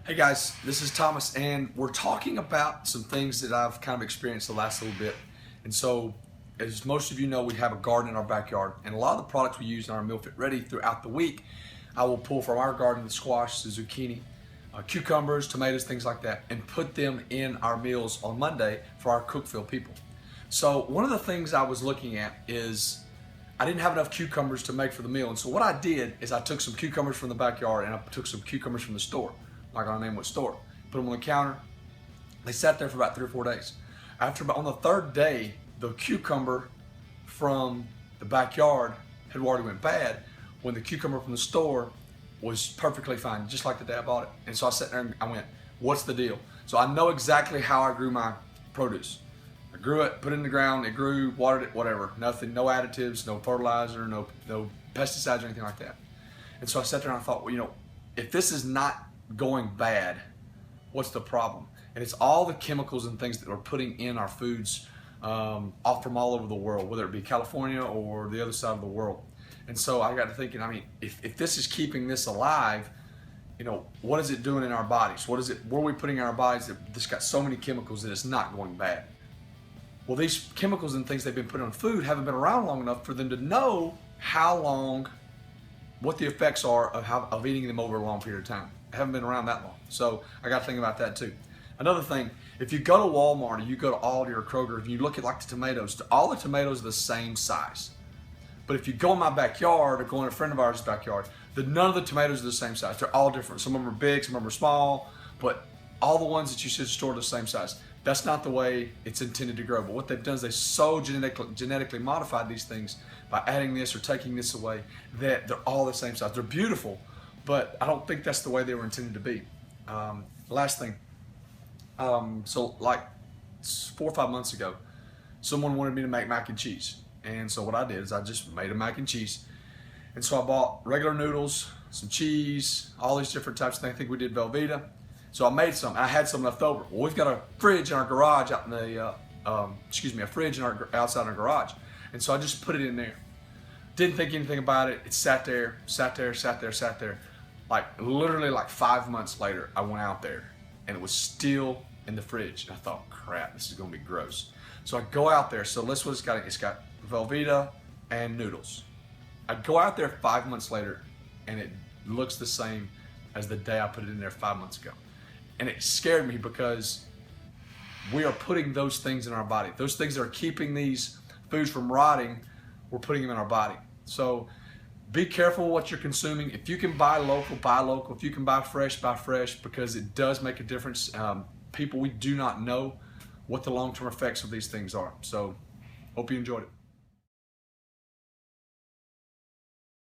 Hey guys, this is Thomas, and we're talking about some things that I've kind of experienced the last little bit. And so, as most of you know, we have a garden in our backyard, and a lot of the products we use in our Meal Fit Ready throughout the week, I will pull from our garden: the squash, the zucchini, cucumbers, tomatoes, things like that, and put them in our meals on Monday for our Cookeville people. So, one of the things I was looking at is I didn't have enough cucumbers to make for the meal, and so what I did is I took some cucumbers from the backyard and I took some cucumbers from the store. I'm not gonna name what store. Put them on the counter. They sat there for about 3 or 4 days. On the third day, the cucumber from the backyard had already went bad, when the cucumber from the store was perfectly fine, just like the day I bought it. And so I sat there and I went, what's the deal? So I know exactly how I grew my produce. I grew it, put it in the ground, it grew, watered it, whatever. Nothing, no additives, no fertilizer, no pesticides or anything like that. And so I sat there and I thought, well, if this is not going bad, what's the problem? And it's all the chemicals and things that we're putting in our foods off from all over the world, whether it be California or the other side of the world. And so I got to thinking, if this is keeping this alive, what is it doing in our bodies? What are we putting in our bodies that's got so many chemicals that it's not going bad? Well, these chemicals and things they've been putting on food haven't been around long enough for them to know what the effects are of eating them over a long period of time. They haven't been around that long. So I got to think about that too. Another thing, if you go to Walmart or you go to Aldi or Kroger and you look at like the tomatoes, all the tomatoes are the same size. But if you go in my backyard or go in a friend of ours' backyard, none of the tomatoes are the same size. They're all different. Some of them are big, some of them are small, but all the ones that you should store are the same size. That's not the way it's intended to grow. But what they've done is they so genetically modified these things by adding this or taking this away that they're all the same size. They're beautiful, but I don't think that's the way they were intended to be. Last thing, so like 4 or 5 months ago, someone wanted me to make mac and cheese. And so what I did is I just made a mac and cheese. And so I bought regular noodles, some cheese, all these different types of things. I think we did Velveeta. So I made some. I had some left over. Well, we've got a fridge in our garage outside in our garage. And so I just put it in there. Didn't think anything about it. It sat there. Like literally like 5 months later, I went out there and it was still in the fridge. And I thought, crap, this is gonna be gross. So I go out there. So let's what it's got. It's got Velveeta and noodles. I go out there 5 months later and it looks the same as the day I put it in there 5 months ago. And it scared me because we are putting those things in our body. Those things that are keeping these foods from rotting, we're putting them in our body. So be careful what you're consuming. If you can buy local, buy local. If you can buy fresh, because it does make a difference. We do not know what the long-term effects of these things are. So hope you enjoyed it.